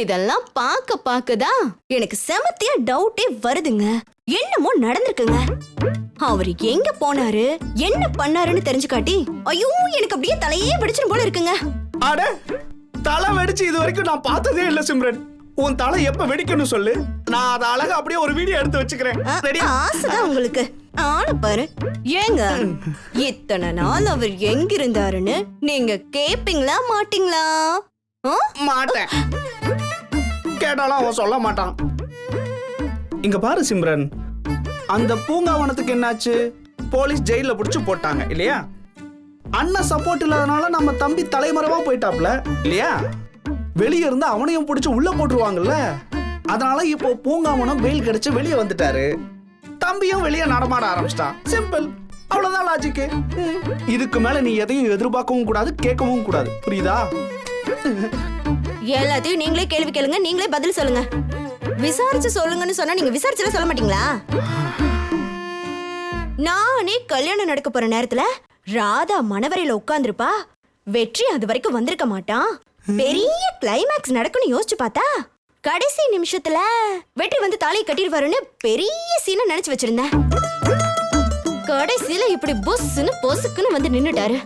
இதெல்லாம் பார்க்கதான் எனக்கு செமத்தியா டவுட்டே வருதுங்க. என்னமோ நடந்திருக்குங்க. அவரு எங்க போனாரு, என்ன பண்ணாருன்னு தெரிஞ்சுக்காட்டி ஐயோ எனக்கு அப்படியே தலையே வெடிச்சிரும் போல இருக்குங்க. அட, தலை வெடிச்சு இது வரைக்கும் நான் பார்த்ததே இல்ல சிம்ரன். உன் தலை எப்ப வெடிக்கணும் சொல்லு, நான் அதை அழகா அப்படியே ஒரு வீடியோ எடுத்து வச்சுக்கிறேன். ஆசைதான் உங்களுக்கு. ஆனா பாரு ஏங்க, இத்தனை நாள் அவர் எங்க இருந்தாருன்னு நீங்க கேப்பீங்களா மாட்டீங்களா? மாட்டேன். கேட்டாலும் அவன் சொல்ல மாட்டான். இங்க பாரு சிம்ரன், அந்த பூங்காவனத்துக்கு என்னாச்சு? போலீஸ் ஜெயில புடிச்சு போட்டாங்க இல்லையா? அண்ணன் சப்போர்ட் இல்லாதனால நம்ம தம்பி தலைமறைவா போயிட்டாப்ல இல்லையா? வெளியே இருந்து அவனையும் பிடிச்சு உள்ள போட்டுருவாங்கல்ல. அதனால இப்போ பூங்காவனம் பெயில் கிடைச்சு வெளியே வந்துட்டாரு. தம்பியும் வெளியே நடமாட ஆரம்பிச்சிட்டான். சிம்பிள், அவ்வளவுதான் லாஜிக்கு. இதுக்கு மேல நீ எதையும் எதிர்பார்க்கவும் கூடாது, கேட்கவும் கூடாது. புரியுதா? எல்லாத்தையும் நீங்களே கேள்வி கேளுங்க, நீங்களே பதில் சொல்லுங்க. விசாரிச்சு சொல்லுங்கன்னு சொன்னா நீங்க விசாரிச்சு சொல்ல மாட்டீங்களா? நானே கல்யாணம் நடக்க போற நேரத்துல ராதா மணவரையில உட்கார்ந்துருப்பா. வெற்றி அது வரைக்கும் வந்திருக்க மாட்டான். பெரிய கிளைமேக்ஸ் நடக்கும்னு யோசிச்சு பார்த்தா கடைசி நிமிஷத்துல வெற்றி வந்து தாலியை கட்டிடுவாருன்னு பெரிய சீனை நினைச்சு வச்சிருந்தேன். கடைசியில இப்படி புஸ்ன்னு பொசுக்குன்னு வந்து நின்னுட்டாரு.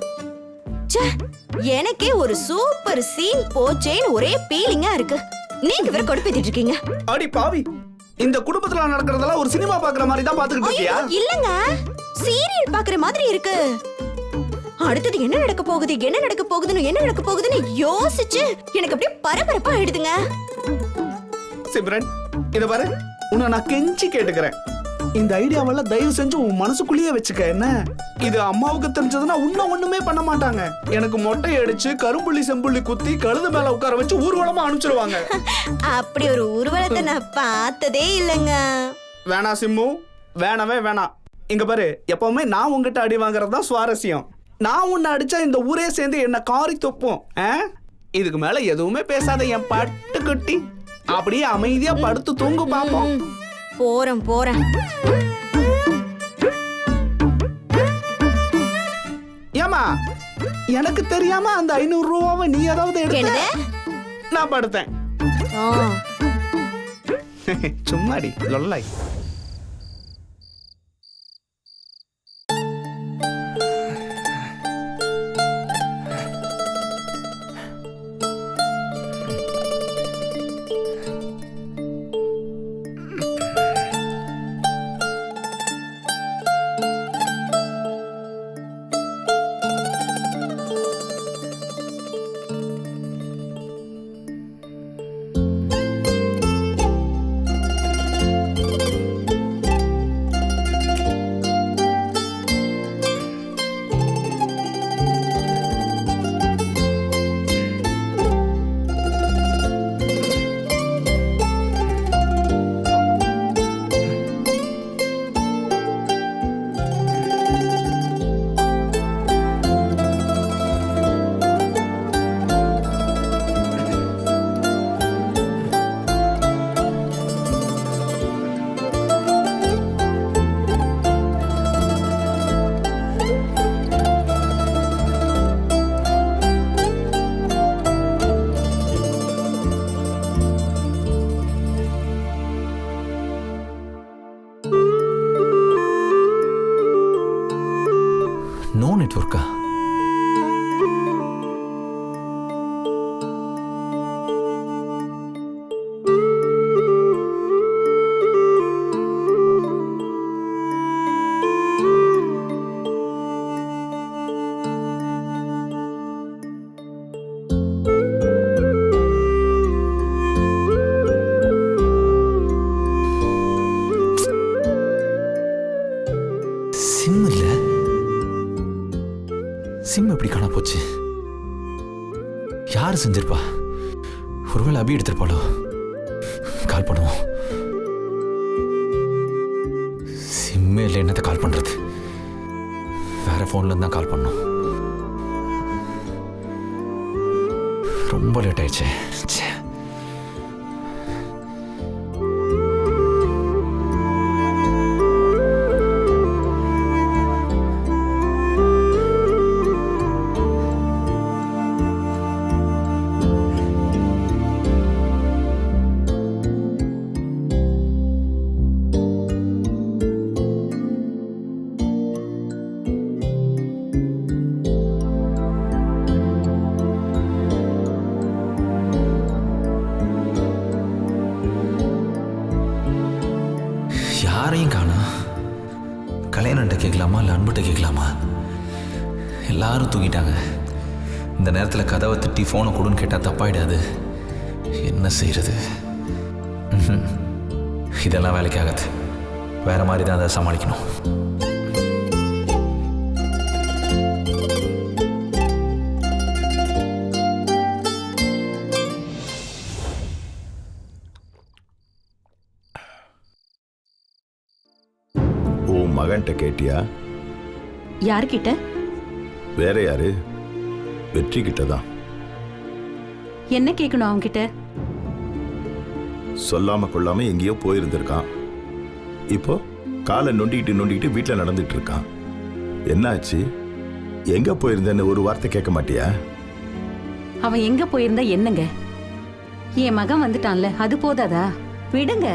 எனக்கே ஒரு சூப்பர் சீன் போச்சேன்னு ஒரே பீலிங்கா இருக்கு. நீங்க வேற கொடுப்பேத்திட்டு இருக்கீங்க. அடி பாவி, இந்த குடும்பத்துல நடக்கிறதெல்லாம் ஒரு சினிமா பாக்குற மாதிரி தான் பாத்துக்கிட்டு இருக்கியா? இல்லங்க, சீரியல் பாக்குற மாதிரி இருக்கு. அடுத்தது என்ன நடக்க போகுதுன்னு யோசிச்சு எனக்கு அப்படியே பரபரப்பா ஆயிடுதுங்க. சிம்ரன், இத பாரு, உன்னை நான் கெஞ்சி கேட்டுக்கிறேன். இந்த ஐடியாவெல்லாம் தயவு செஞ்சு உன் மனசுக்குள்ளேயே வச்சுக்க. என்ன இது அம்மாவுக்கு தெரிஞ்சதுன்னா உன்ன ஒண்ணுமே பண்ண மாட்டாங்க. எனக்கு மொட்டை அடிச்சு கரும்புள்ளி செம்புள்ளி குத்தி கழுது மேல உட்கார வச்சு ஊர்வலமா அனுப்பிச்சிருவாங்க. அப்படி ஒரு ஊர்வலத்தை நான் பார்த்ததே இல்லைங்க. வேணா சிம்மு, வேணவே வேணாம். இங்க பாரு, எப்பவுமே நான் உங்ககிட்ட அடி வாங்குறது தான் சுவாரஸ்யம். நான் உன்னை அடிச்சா இந்த ஊரே சேர்ந்து என்ன காரி தொப்போம். இதுக்கு மேல எதுவுமே பேசாத என் பட்டுக்குட்டி. அப்படியே அமைதியா படுத்து தூங்கு பாப்போம். போறேன். ஏமா, எனக்கு தெரியாம அந்த 500 ரூபாவை நீ ஏதாவது எடுத்த? நான் படுத்தேன். சும்மாடி லொல்லாய். நோ நெட்வொர்க்கா? சிம் எப்படி காணா போச்சு? யாரு செஞ்சிருப்பா? ஒருவேளை அபி எடுத்திருப்பாளோ? கால் பண்ணுவோம். சிம்மே இல்லை, என்னத்தை கால் பண்றது? வேற போன்ல இருந்தா கால் பண்ணோம். ரொம்ப லேட் ஆயிடுச்சு. யாரையும் காணோம். கல்யாணன்ட்ட கேட்கலாமா இல்லை அன்புட்ட கேட்கலாமா? எல்லாரும் தூங்கிட்டாங்க. இந்த நேரத்தில் கதவை தட்டி ஃபோனை கொடுன்னு கேட்டால் தப்பாயிடாது. என்ன செய்யறது? இதெல்லாம் வேலைக்கு ஆகாது. வேற மாதிரி தான் அதை சமாளிக்கணும். மகன்கிட்ட கேட்டியா? யார்கிட்ட? வேற யாரு? வெற்றி கிட்ட தான். என்ன கேட்கணும் அவன்கிட்ட? சொல்லாம கொள்ளாம எங்கேயோ போயிருந்திருக்கான். இப்போ காலை நொண்டிக்கிட்டு வீட்டில் நடந்துட்டு இருக்கான். என்னாச்சு? எங்க போயிருந்தேன்னு ஒரு வார்த்தை கேட்க மாட்டியா? அவன் எங்க போயிருந்தா என்னங்க? என் மகன் வந்துட்டான்ல, அது போதாதா? விடுங்க.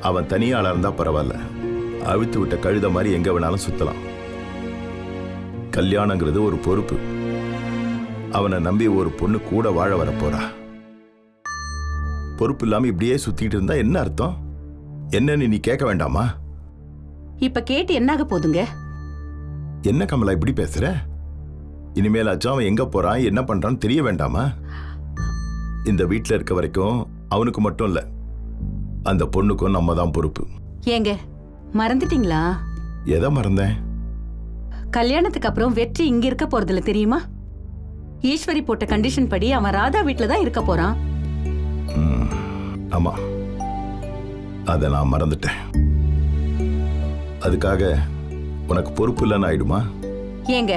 அவன் தனியாளா இருந்தா பரவாயில்ல, அவிழ்த்து விட்ட கழுத மாதிரி எங்க வேணாலும் சுத்தலாம். கல்யாணங்கிறது ஒரு பொறுப்பு. அவனை நம்பி ஒரு பொண்ணு கூட வாழ வரப்போறா. பொறுப்பு இல்லாம இப்படியே சுத்திட்டு இருந்தா என்ன அர்த்தம்? என்னன்னு நீ கேட்க வேண்டாமா? இப்ப கேட்டு என்னாக போதுங்க? என்ன கமலா இப்படி பேசுற? இனிமேலாச்சும் அவன் எங்க போறான் என்ன பண்றான்னு தெரிய வேண்டாமா? இந்த வீட்டுல இருக்க வரைக்கும் அவனுக்கு மட்டும் இல்ல, அந்த பொண்ணுக்கும் நம்ம தான் பொறுப்பு. ஏங்க மறந்துட்டீங்களா? எதை மறந்தேன்? கல்யாணத்துக்கு அப்புறம் வெற்றி இங்க இருக்க போறதில்ல, தெரியுமா? ஈஸ்வரி போட்ட கண்டிஷன் படி அவன் ராதா வீட்டுல தான் இருக்க போறான். ஆமா, அதை நான் மறந்துட்டேன். அதுக்காக உனக்கு பொறுப்பு இல்லைன்னு ஆயிடுமா? ஏங்க,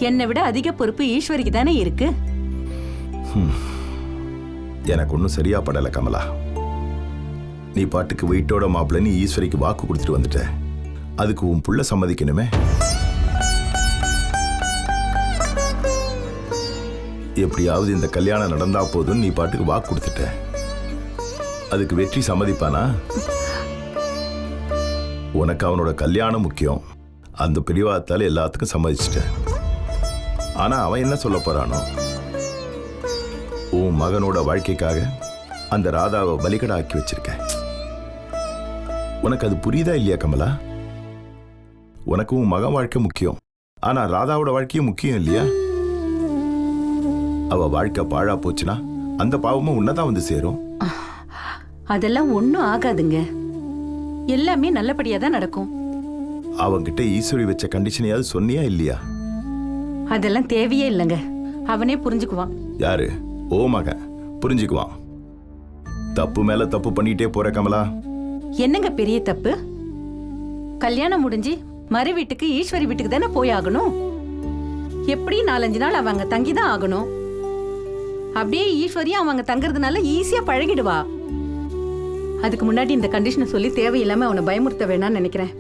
என்னை விட அதிக பொறுப்பு ஈஸ்வரிக்கு தானே இருக்கு. எனக்கு ஒன்றும் சரியா படல கமலா. நீ பாட்டுக்கு வீட்டோட மாப்பிள்ளை ஈஸ்வரிக்கு வாக்கு கொடுத்துட்டு வந்துட்ட. அதுக்கு உன் புள்ள சம்மதிக்கணுமே. எப்படியாவது இந்த கல்யாணம் நடந்தா போதும் நீ பாட்டுக்கு வாக்கு கொடுத்துட்ட. அதுக்கு வெற்றி சம்மதிப்பானா? உனக்கு அவனோட கல்யாணம் முக்கியம். அந்த பிரிவாத்தால எல்லாத்துக்கும் சம்மதிச்சிட்ட. ஆனா அவன் என்ன சொல்ல போறானோ? உன் மகனோட வாழ்க்கைக்காக அந்த ராதாவை பலிகடா ஆக்கி வச்சிருக்க. உனக்கு அது புரியுதா இல்லையா கமலா? உனக்கு உன் மகன் வாழ்க்கை முக்கியம், ஆனா ராதாவோட வாழ்க்கையும் முக்கியம் இல்லையா? அவ வாழ்க்கை பாழா போச்சுன்னா அந்த பாவமும் உன்னதான் வந்து சேரும். அதெல்லாம் ஒண்ணும் ஆகாதுங்க. எல்லாமே நல்லபடியா தான் நடக்கும். அவங்கிட்ட ஈஸ்வரி வச்ச கண்டிஷனையாவது சொன்னியா இல்லையா? அதெல்லாம் தேவையே இல்லைங்க. அவனே புரிஞ்சுக்குவான். யாரு? ஓ மகன் புரிஞ்சுக்குவான். தப்பு மேல தப்பு பண்ணிட்டே போற கமலா. என்னங்க பெரிய தப்பு? கல்யாணம் முடிஞ்சு மறு வீட்டுக்கு ஈஸ்வரி வீட்டுக்கு தானே போய் ஆகணும். எப்படி 4-5 நாள் அவங்க தங்கிதான் ஆகணும். அப்படியே ஈஸ்வரியா அவங்க தங்குறதுனால ஈஸியா பழகிடுவா. அதுக்கு முன்னாடி இந்த கண்டிஷனை சொல்லி தேவையில்லாம அவனை பயமுறுத்த வேணாம்னு நினைக்கிறேன்.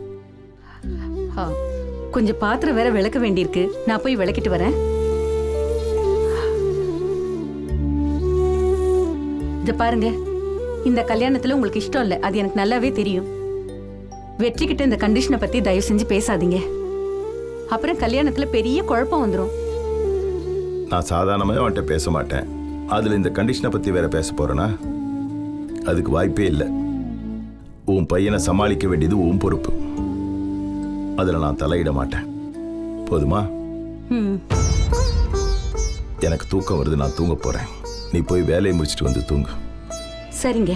கொஞ்சம் பாத்திரம் வேற விளக்க வேண்டியிருக்கு. நான் போய் விளக்கிட்டு வரேன். இத பாருங்க, இந்த கல்யாணத்துல உங்களுக்கு இஷ்டம் இல்லை, அது எனக்கு நல்லாவே தெரியும். வெற்றிக்கிட்ட இந்த கண்டிஷனை பத்தி தயவு செஞ்சு பேசாதீங்க. அப்புறம் கல்யாணத்துல பெரிய குழப்பம் வந்துடும். நான் சாதாரணமாக அவன்கிட்ட பேச மாட்டேன். அதுல இந்த கண்டிஷனை பத்தி வேற பேச போறேனா? அதுக்கு வாய்ப்பே இல்லை. உன் பையனை சமாளிக்க வேண்டியது உன் பொறுப்பு. அதுல நான் தலையிட மாட்டேன். போதுமா? எனக்கு தூக்கம் வருது, நான் தூங்க போறேன். நீ போய் வேலையை முடிச்சிட்டு வந்து தூங்கு. சரிங்க.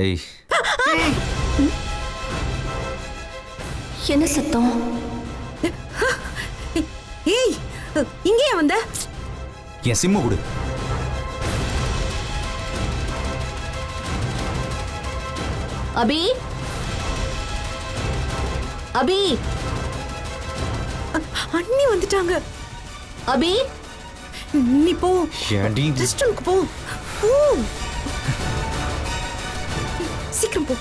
ஏய், என்ன சத்தம்? ஏய் இங்கேயா வந்த? என் சிம்ம கொடு. அபி அபி அண்ணி வந்துட்டாங்க. அபி நீ போ, ஏன்டி ரெஸ்ட் ரூமுக்கு போ. போ சீக்கிரம் போ.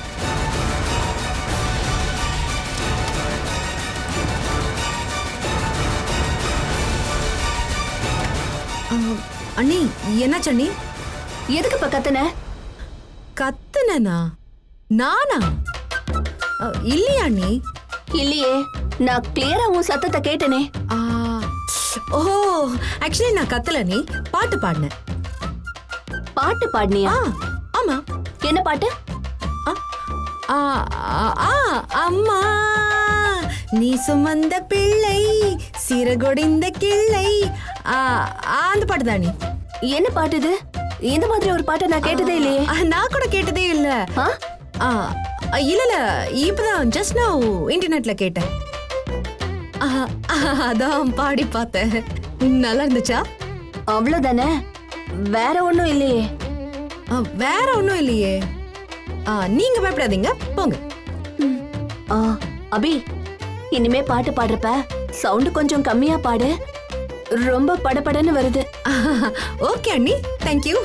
அண்ணி என்னாச்சு அண்ணி? எதுக்கு இப்ப கத்துன? கத்துனா நானா? இல்லையா அண்ணி? இல்லையே, நான் கிளியரா உன் சத்தத்தை கேட்டனே. ஆ, ஓ ஆக்சுவலி நான் கத்தல, நீ பாட்டு பாடினேன். பாட்டு பாடினியா? ஆமா. என்ன பாட்டு? ஆ, ஆ, அம்மா நீ சுமந்த பிள்ளை சிறகொடிந்த கிள்ளை. அந்த பாட்டு தானே. என்ன பாட்டு இது? இந்த மாதிரி ஒரு பாட்டை நான் கேட்டதே இல்லையே. நான் கூட கேட்டதே இல்ல. இல்ல இல்ல, இப்பதான் ஜஸ்ட் நான் இன்டர்நெட்ல கேட்டேன். அதான் பாடி பார்த்தேன். நல்லா இருந்துச்சா? அவ்வளவுதானே, வேற ஒண்ணும் இல்லையே. வேற ஒண்ணும் இல்லையே. நீங்க பயப்படாதீங்க, போங்க. அபி, இனிமே பாட்டு பாடுறப்ப சவுண்ட் கொஞ்சம் கம்மியா பாடு. ரொம்ப படபடன்னு வருது. ஓகே அண்ணி, தேங்க்யூ.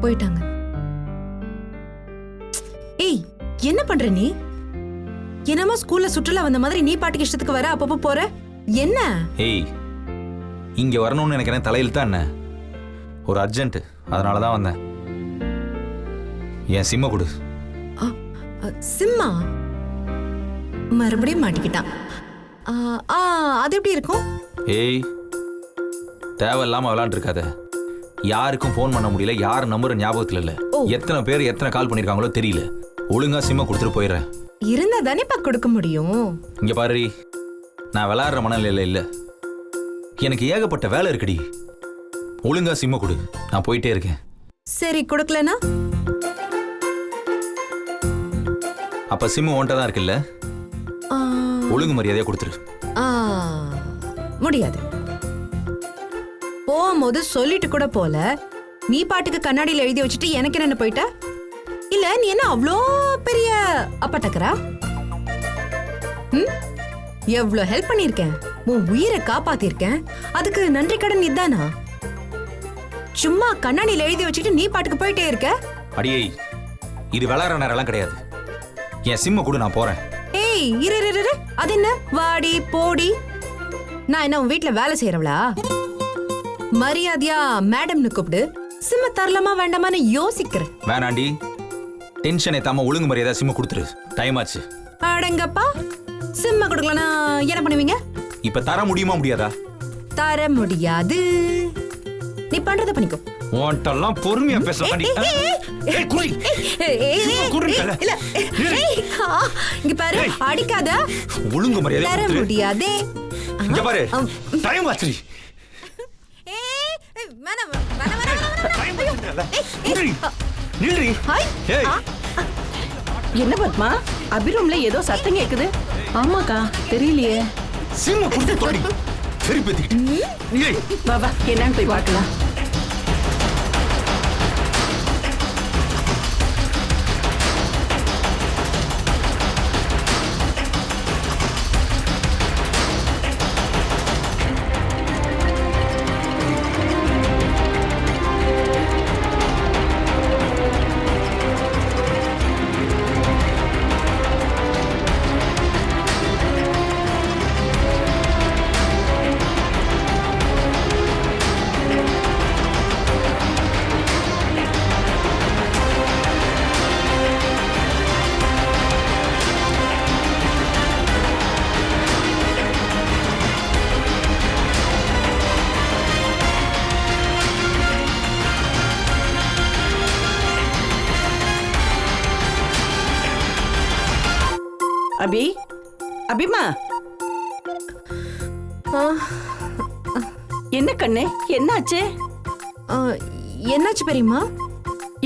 போயிட்டாங்க. ஏய், என்ன பண்ற நீ? என்னமோ ஸ்கூல்ல சுற்றுலா வந்த மாதிரி நீ பாட்டுக்கு இஷ்டத்துக்கு வர, அப்பப்போ போற. என்ன? ஏய், இங்க வரணும்னு எனக்கு என்ன தலையில் தான் என்ன? ஒரு அர்ஜென்ட், அதனால தான் வந்தேன். என் சிம்ம கொடு. சிம்மா மறுபடியும் மாட்டிக்கிட்டான். அது எப்படி இருக்கும்? ஏய், தேவையில்லாம விளையாண்டு இருக்காத. யாருக்கும் ஃபோன் பண்ண முடியல, யார் நம்பர் ஞாபகத்துல இல்ல, எத்தனை பேர் எத்தனை கால் பண்ணிருக்காங்களோ தெரியல. ஒழுங்கா சிம்ம கொடுத்துட்டு போயிடுறேன். இருந்தா தானே கொடுக்க முடியும். இங்க பாரு, நான் விளையாடுற மனநிலையில இல்ல, எனக்கு ஏகப்பட்ட வேலை இருக்குடி. ஒழுங்கா சிம்ம கொடு, நான் போயிட்டே இருக்கேன். சரி, கொடுக்கலனா? அப்ப சிம்மு ஒன்ட்ட தான் இருக்குல்ல, ஒழுங்கு மரியாதையா கொடுத்துரு. முடியாது. போகும்போது சொல்லிட்டு கூட போல, நீ பாட்டுக்கு கண்ணாடியில எழுதி வச்சுட்டு எனக்கு என்ன போயிட்ட? இல்ல நீ என்ன அவ்வளோ பெரிய அப்பட்டக்கரா? எவ்வளவு ஹெல்ப் பண்ணிருக்கேன், உன் உயிரை காப்பாத்திருக்கேன், அதுக்கு நன்றி கடன் இதானா? சும்மா கண்ணாடியில எழுதி வச்சுட்டு நீ பாட்டுக்கு போயிட்டே இருக்க. அடியே, இது விளையாடுற நேரம்லாம் கிடையாது. என் சிம்ம கொடு, நான் போறேன். ஏய், இரு இரு இரு, அது என்ன வாடி போடி? நான் என்ன உன் வீட்டுல வேலை செய்யறவளா? மரியாதையா மேடம்னு கூப்பிடு. சிம்ம தரலாமா வேண்டாமான்னு யோசிக்கிறேன். வேணாண்டி, டென்ஷன் ஏத்தாம ஒழுங்கு மரியாதை சிம்ம கொடுத்துரு. டைம் ஆச்சு. அடங்கப்பா, சிம்ம கொடுக்கலனா என்ன பண்ணுவீங்க? இப்ப தர முடியுமா முடியாதா? தர முடியாது. நீ பண்றத பண்ணிக்கோ. உன்ட்டெல்லாம் பொறுமையா பேசலாம்டி. ஏய் குடி. இல்ல, இங்க பாரு, அடிக்காத. ஒழுங்கு மரியாதை தர முடியாதே. இங்க பாரு, டைம் ஆச்சு. என்ன பத்மா, அபிரூம்ல ஏதோ சத்தம் கேக்குது. ஆமாக்கா, தெரியலையே. சிம்ம கொடுத்து தோடி சரி பேத்திக்கிட்டு. வா வா, என்னன்னு போய் பார்க்கலாம். அபி, அபிமா, என்ன கண்ணு என்னாச்சு? ஆ, என்னாச்சு பெரியம்மா?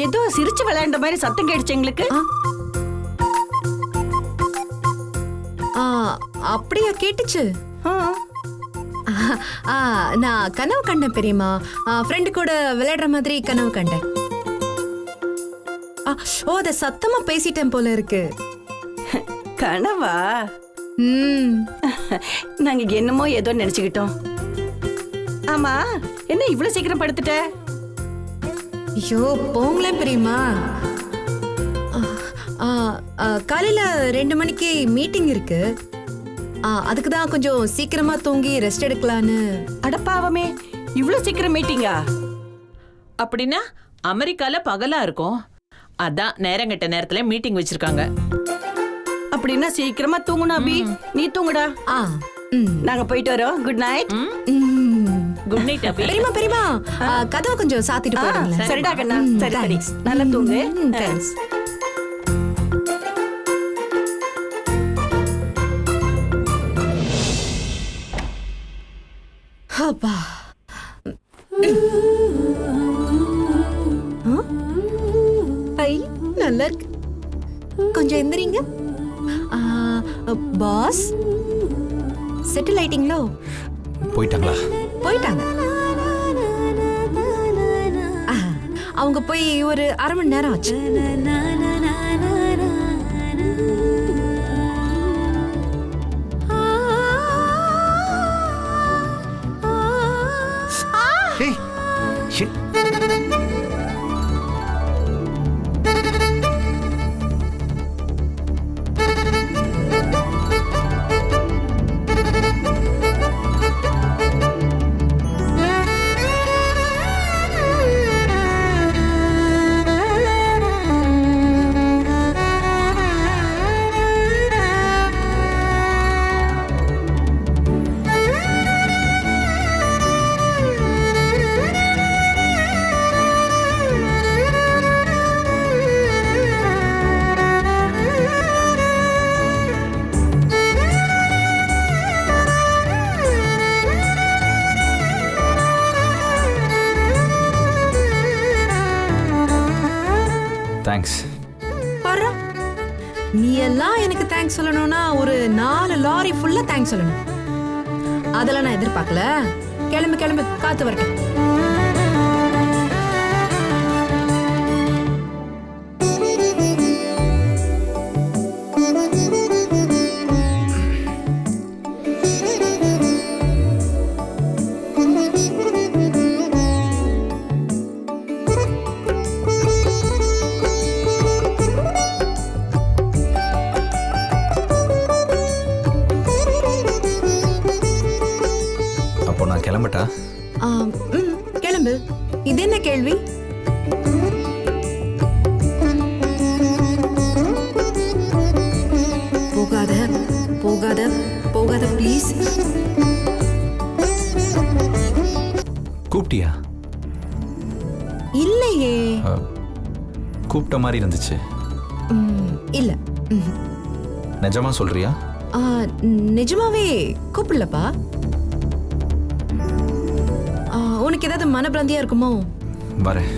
ஏதோ சிரிச்சு விளையாண்ட மாதிரி சத்தம் கேட்டுச்சு எங்களுக்கு. ஆ, அப்படியா கேட்டுச்சு? ஆ. நான் கனவு கண்டேன் பெரியம்மா. ஃப்ரெண்டு கூட விளையாடுற மாதிரி கனவு கண்டேன். ஓ, அத சத்தமா பேசிட்டேன் போல இருக்கு. கனவா? நாங்க என்னமோ ஏதோ நினைச்சுக்கிட்டோம். ஆமா, என்ன இவ்வளவு சீக்கிரம் படுத்துட்ட? ஐயோ போங்களேன் பெரியம்மா. காலையில 2 மணிக்கு மீட்டிங் இருக்கு. அதுக்கு தான் கொஞ்சம் சீக்கிரமா தூங்கி ரெஸ்ட் எடுக்கலான்னு. அடப்பாவமே, இவ்வளவு சீக்கிரம் மீட்டிங்கா? அப்படின்னா அமெரிக்கால பகலா இருக்கும், அதான் நேரங்கட்ட நேரத்துல மீட்டிங் வச்சிருக்காங்க. அப்படின்னா சீக்கிரமா தூங்கணும் அபி. நீ தூங்குடா. நாங்க போயிட்டு வரோம். Good night. குட் நைட் அபி. பெரியம்மா பெரியம்மா, கதவை கொஞ்சம் சாத்திட்டு போயிடுங்க. சரிடா கண்ணா. சரி சரி, நல்லா தூங்கு. தேங்க்ஸ். அப்பா, ஐ நல்லா இருக்கு. கொஞ்சம் எந்திரிங்க. பாஸ், செட்டில் ஆயிட்டீங்களோ? போயிட்டாங்களா? போயிட்டாங்க. அவங்க போய் ஒரு 1/2 மணி நேரம் ஆச்சு. ஏய், shit. தேங்க்ஸ். பாரு, நீ எல்லாம் எனக்கு தேங்க்ஸ் சொல்லணும்னா ஒரு 4 லாரி ஃபுல்லா தேங்க்ஸ் சொல்லணும். அதெல்லாம் நான் எதிர்பார்க்கல. கிளம்பு கிளம்பு, காத்து வரட்டும். கிளம்பட்டா? கிளம்பு. இது என்ன கேள்வி? போகாத போகாத போகாத ப்ளீஸ். கூப்பிட்டியா? இல்லையே. கூப்பிட்ட மாதிரி இருந்துச்சு. இல்ல. நிஜமா சொல்றியா? நிஜமாவே கூப்பிடலப்பா. உனக்கு ஏதாவது மனப்பிராந்தியா இருக்குமோ? வரேன்.